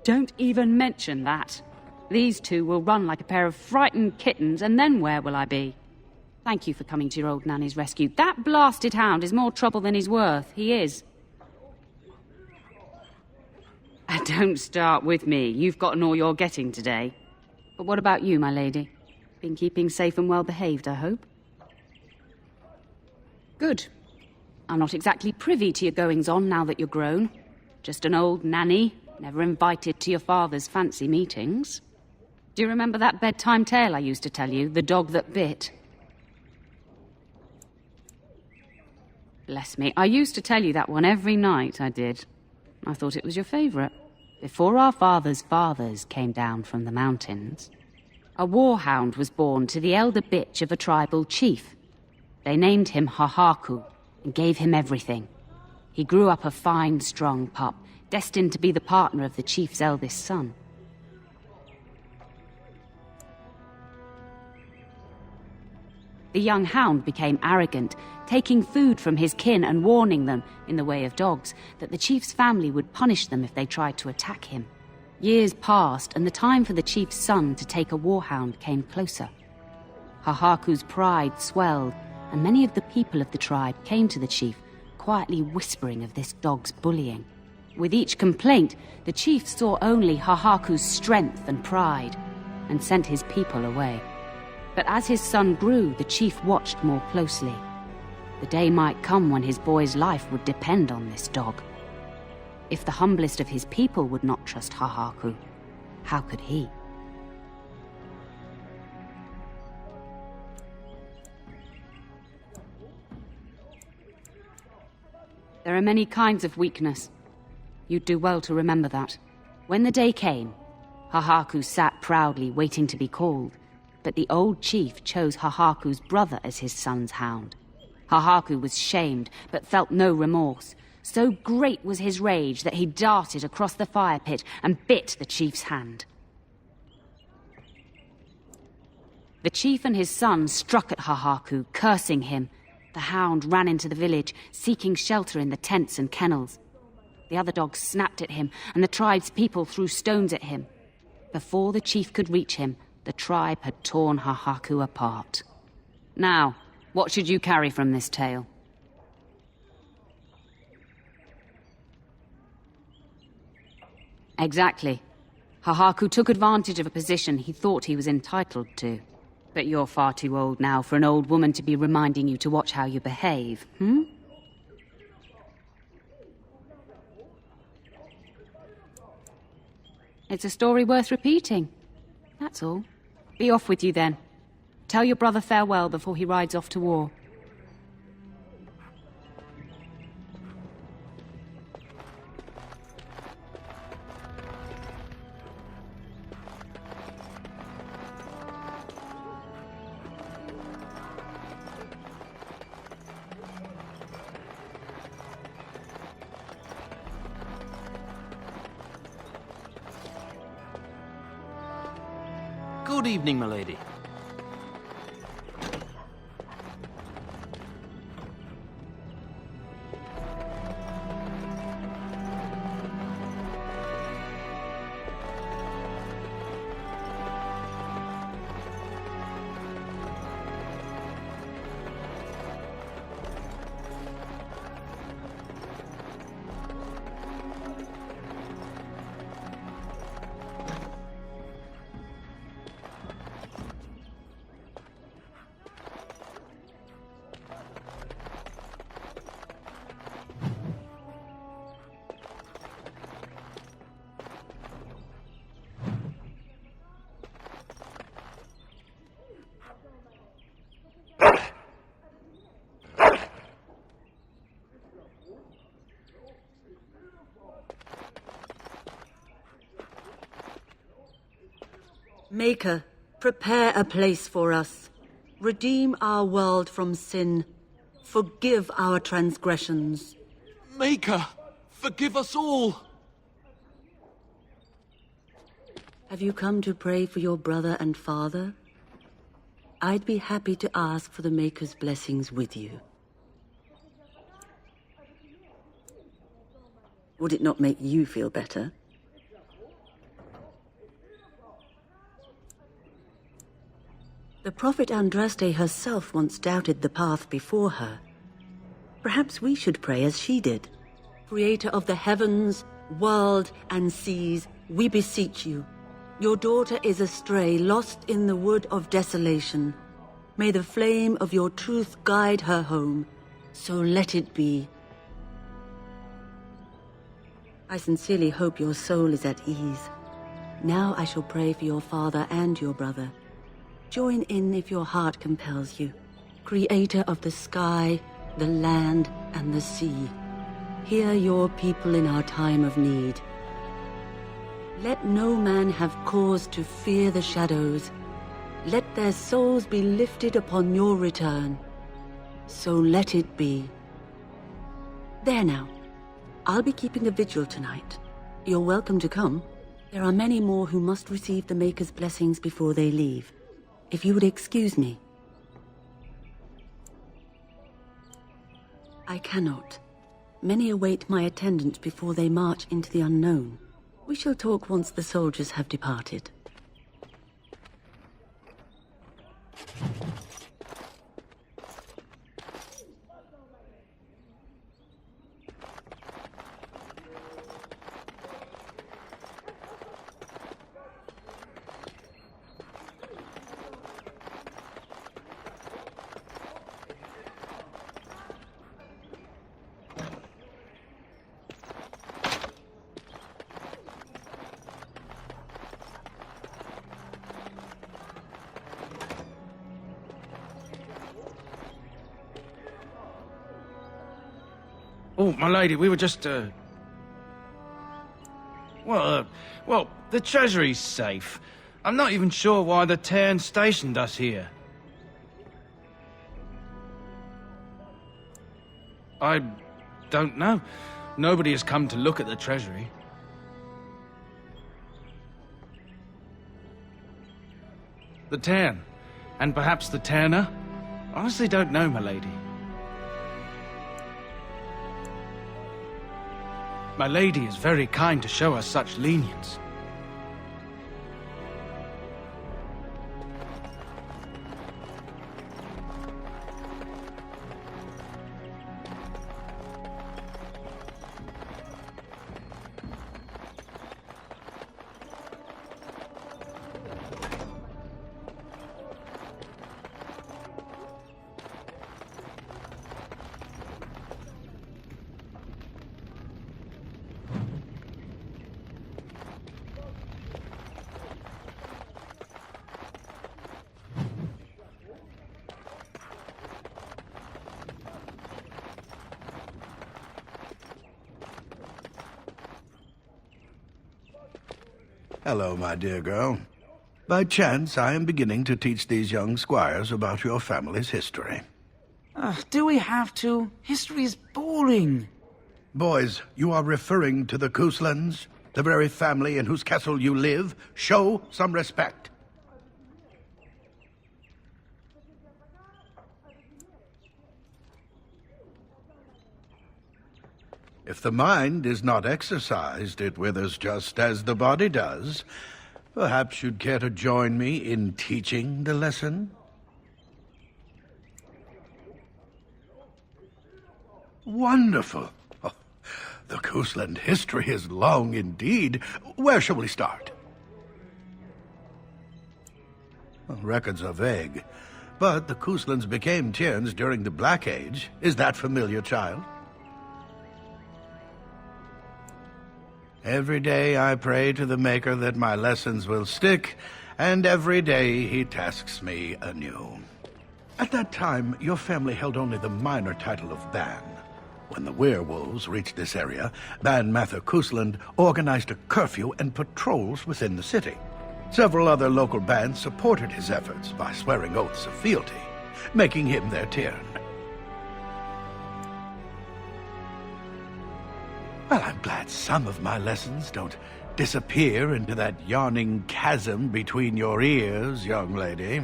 Don't even mention that. These two will run like a pair of frightened kittens, and then where will I be? Thank you for coming to your old nanny's rescue. That blasted hound is more trouble than he's worth. He is. Don't start with me. You've gotten all you're getting today. But what about you, my lady? Been keeping safe and well behaved, I hope? Good. I'm not exactly privy to your goings-on now that you're grown. Just an old nanny, never invited to your father's fancy meetings. Do you remember that bedtime tale I used to tell you, the dog that bit? Bless me, I used to tell you that one every night, I did. I thought it was your favourite. Before our fathers' fathers came down from the mountains, a warhound was born to the elder bitch of a tribal chief. They named him Hahaku and gave him everything. He grew up a fine, strong pup, destined to be the partner of the chief's eldest son. The young hound became arrogant, taking food from his kin and warning them, in the way of dogs, that the chief's family would punish them if they tried to attack him. Years passed, and the time for the chief's son to take a warhound came closer. Hahaku's pride swelled, and many of the people of the tribe came to the chief, quietly whispering of this dog's bullying. With each complaint, the chief saw only Hahaku's strength and pride, and sent his people away. But as his son grew, the chief watched more closely. The day might come when his boy's life would depend on this dog. If the humblest of his people would not trust Hahaku, how could he? There are many kinds of weakness. You'd do well to remember that. When the day came, Hahaku sat proudly waiting to be called, but the old chief chose Hahaku's brother as his son's hound. Hahaku was shamed, but felt no remorse. So great was his rage that he darted across the fire pit and bit the chief's hand. The chief and his son struck at Hahaku, cursing him. The hound ran into the village, seeking shelter in the tents and kennels. The other dogs snapped at him, and the tribe's people threw stones at him. Before the chief could reach him, the tribe had torn Hahaku apart. Now, what should you carry from this tale? Exactly. Hahaku took advantage of a position he thought he was entitled to. But you're far too old now for an old woman to be reminding you to watch how you behave, hmm? It's a story worth repeating. That's all. Be off with you then. Tell your brother farewell before he rides off to war. Good evening, my lady. Maker, prepare a place for us. Redeem our world from sin. Forgive our transgressions. Maker, forgive us all! Have you come to pray for your brother and father? I'd be happy to ask for the Maker's blessings with you. Would it not make you feel better? The prophet Andraste herself once doubted the path before her. Perhaps we should pray as she did. Creator of the heavens, world, and seas, we beseech you. Your daughter is astray, lost in the wood of desolation. May the flame of your truth guide her home. So let it be. I sincerely hope your soul is at ease. Now I shall pray for your father and your brother. Join in if your heart compels you. Creator of the sky, the land, and the sea. Hear your people in our time of need. Let no man have cause to fear the shadows. Let their souls be lifted upon your return. So let it be. There now. I'll be keeping a vigil tonight. You're welcome to come. There are many more who must receive the Maker's blessings before they leave. If you would excuse me. I cannot. Many await my attendance before they march into the unknown. We shall talk once the soldiers have departed. Oh, my lady, we were just, well, the treasury's safe. I'm not even sure why the Cairn stationed us here. I don't know. Nobody has come to look at the treasury. The Cairn, and perhaps the Turner? Honestly don't know, my lady. My lady is very kind to show us such lenience. Hello, my dear girl. By chance, I am beginning to teach these young squires about your family's history. Do we have to? History is boring. Boys, you are referring to the COUSLANDs, the very family in whose castle you live. Show some respect. If the mind is not exercised, it withers just as the body does. Perhaps you'd care to join me in teaching the lesson? Wonderful. Oh, the COUSLAND history is long indeed. Where shall we start? Well, records are vague, but the COUSLANDs became Cairns during the Black Age. Is that familiar, child? Every day I pray to the Maker that my lessons will stick, and every day he tasks me anew. At that time, your family held only the minor title of Ban. When the werewolves reached this area, Ban Mather COUSLAND organized a curfew and patrols within the city. Several other local bands supported his efforts by swearing oaths of fealty, making him their Tyrn. Well, I'm glad some of my lessons don't disappear into that yawning chasm between your ears, young lady.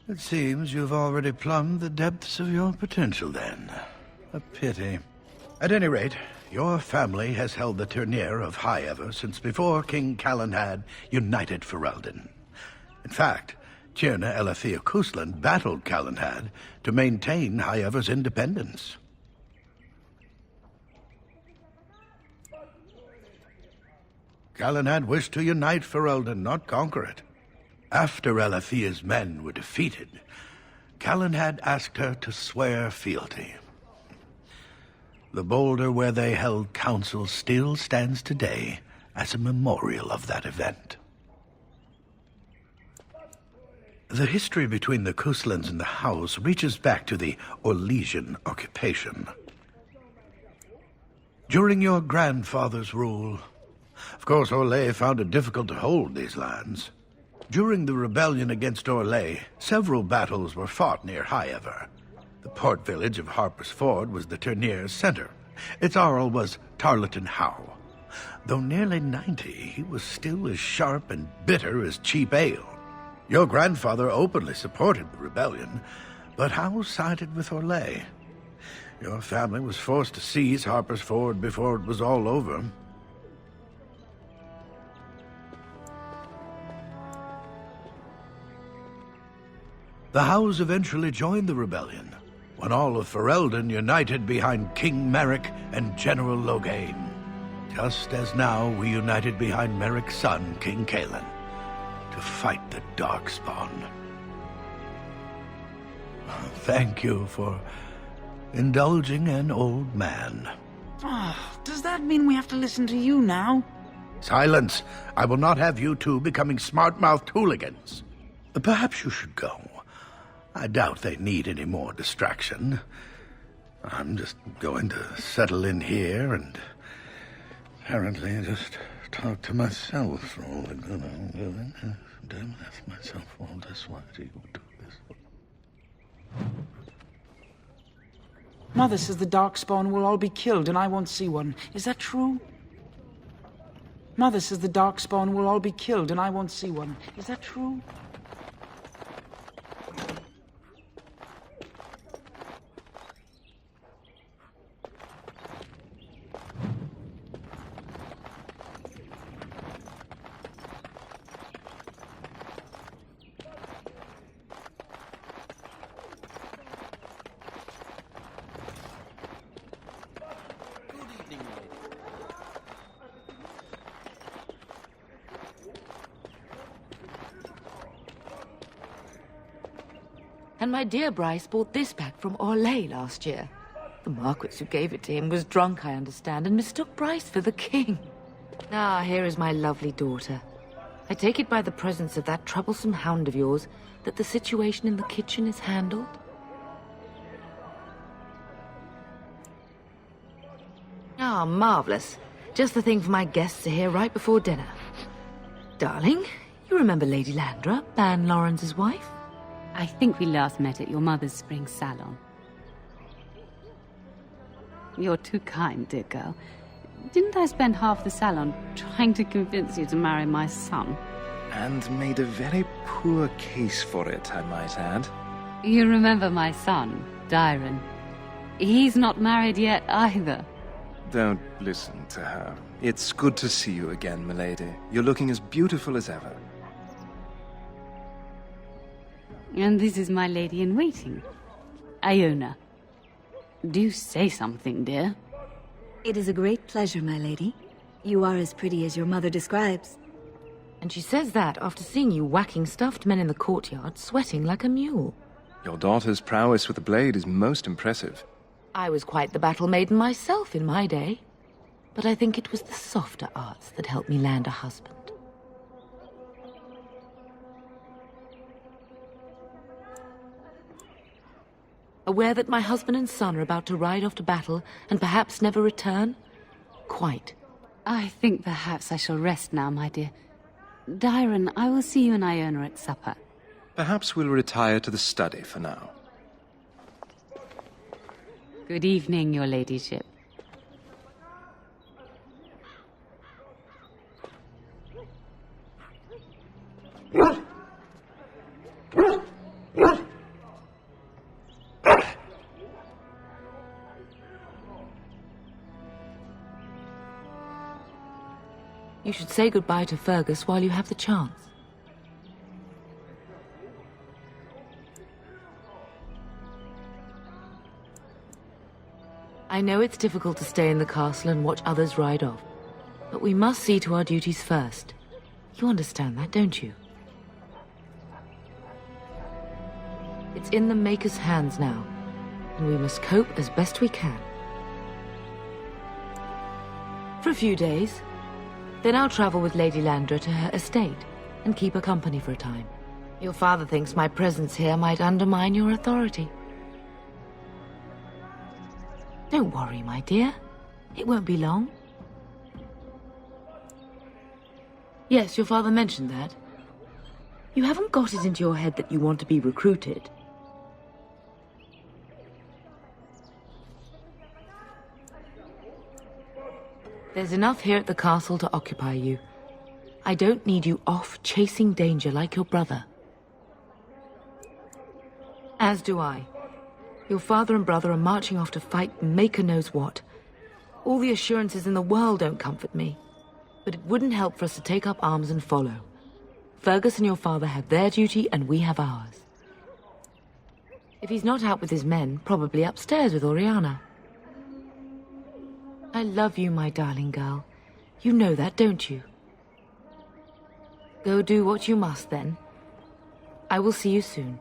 It seems you've already plumbed the depths of your potential, then. A pity. At any rate, Your family has held the tournure of High Ever since before King COUSLAND united Ferelden. In fact, Tierna Elathea COUSLAND battled COUSLAND to maintain High Ever's independence. COUSLAND wished to unite Ferelden, not conquer it. After Elathea's men were defeated, COUSLAND asked her to swear fealty. The boulder where they held council still stands today as a memorial of that event. The history between the COUSLANDs and the House reaches back to the Orlesian occupation. During your grandfather's rule, of course, Orlais found it difficult to hold these lands. During the rebellion against Orlais, several battles were fought near High Ever. The port village of Harper's Ford was the tourneur's center. Its Arl was Tarleton Howe. Though nearly 90, he was still as sharp and bitter as cheap ale. Your grandfather openly supported the rebellion, but Howe sided with Orlais. Your family was forced to seize Harper's Ford before it was all over. The Howes eventually joined the rebellion, when all of Ferelden united behind King Merrick and General Loghain, just as now we united behind Merrick's son, King Cailan, to fight the Darkspawn. Thank you for indulging an old man. Does that mean we have to listen to you now? Silence! I will not have you two becoming smart-mouthed hooligans. Perhaps you should go. I doubt they need any more distraction. I'm just going to settle in here and apparently just talk to myself for all the good I'm doing. Damn, ask myself all this. Why do you do this? Mother says the Darkspawn will all be killed and I won't see one. Is that true? Mother says the Darkspawn will all be killed and I won't see one. Is that true? And my dear Bryce bought this back from Orlais last year. The Marquis who gave it to him was drunk, I understand, and mistook Bryce for the king. Ah, here is my lovely daughter. I take it by the presence of that troublesome hound of yours that the situation in the kitchen is handled? Ah, marvelous. Just the thing for my guests to hear right before dinner. Darling, you remember Lady Landra, Ban Lawrence's wife? I think we last met at your mother's spring salon. You're too kind, dear girl. Didn't I spend half the salon trying to convince you to marry my son? And made a very poor case for it, I might add. You remember my son, Dyron. He's not married yet either. Don't listen to her. It's good to see you again, milady. You're looking as beautiful as ever. And this is my lady-in-waiting, Iona. Do say something, dear. It is a great pleasure, my lady. You are as pretty as your mother describes. And she says that after seeing you whacking stuffed men in the courtyard, sweating like a mule. Your daughter's prowess with the blade is most impressive. I was quite the battle maiden myself in my day. But I think it was the softer arts that helped me land a husband. Aware that my husband and son are about to ride off to battle and perhaps never return? Quite. I think perhaps I shall rest now, my dear. Dyron, I will see you and Iona at supper. Perhaps we'll retire to the study for now. Good evening, your ladyship. should say goodbye to Fergus while you have the chance. I know it's difficult to stay in the castle and watch others ride off, but we must see to our duties first. You understand that, don't you? It's in the Maker's hands now, and we must cope as best we can. For a few days. Then I'll travel with Lady Landra to her estate and keep her company for a time. Your father thinks my presence here might undermine your authority. Don't worry, my dear. It won't be long. Yes, your father mentioned that. You haven't got it into your head that you want to be recruited. There's enough here at the castle to occupy you. I don't need you off chasing danger like your brother. As do I. Your father and brother are marching off to fight Maker knows what. All the assurances in the world don't comfort me. But it wouldn't help for us to take up arms and follow. Fergus and your father have their duty and we have ours. If he's not out with his men, probably upstairs with Oriana. I love you, my darling girl. You know that, don't you? Go do what you must, then. I will see you soon.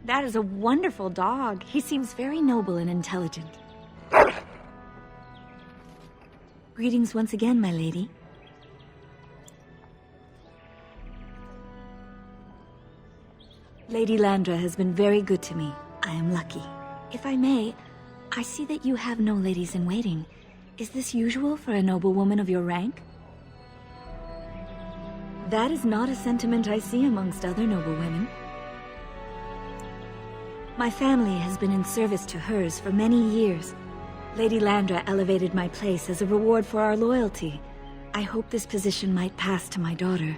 That is a wonderful dog. He seems very noble and intelligent. Greetings once again, my lady. Lady Landra has been very good to me. I am lucky. If I may, I see that you have no ladies in waiting. Is this usual for a noblewoman of your rank? That is not a sentiment I see amongst other noblewomen. My family has been in service to hers for many years. Lady Landra elevated my place as a reward for our loyalty. I hope this position might pass to my daughter.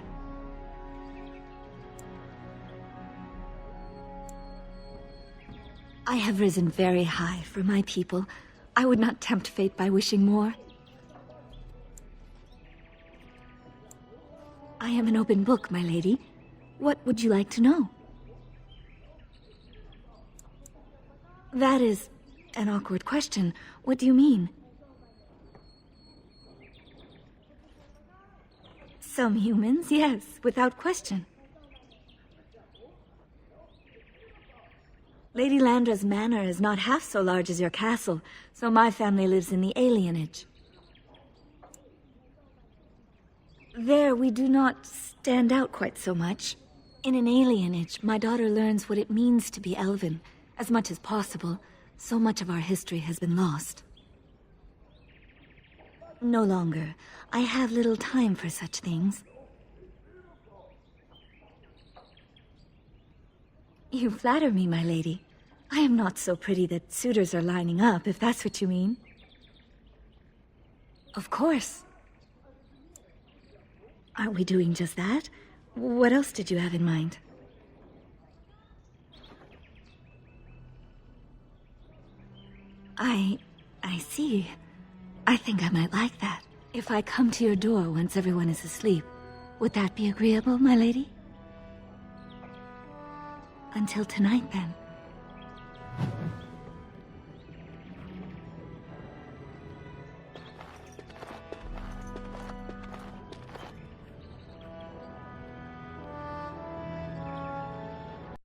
I have risen very high for my people. I would not tempt fate by wishing more. I am an open book, my lady. What would you like to know? That is an awkward question. What do you mean? Some humans, yes, without question. Lady Landra's manor is not half so large as your castle, so my family lives in the alienage. There, we do not stand out quite so much. In an alienage, my daughter learns what it means to be elven. As much as possible, so much of our history has been lost. No longer. I have little time for such things. You flatter me, my lady. I am not so pretty that suitors are lining up, if that's what you mean. Of course. Aren't we doing just that? What else did you have in mind? I see. I think I might like that. If I come to your door once everyone is asleep, would that be agreeable, my lady? Until tonight, then.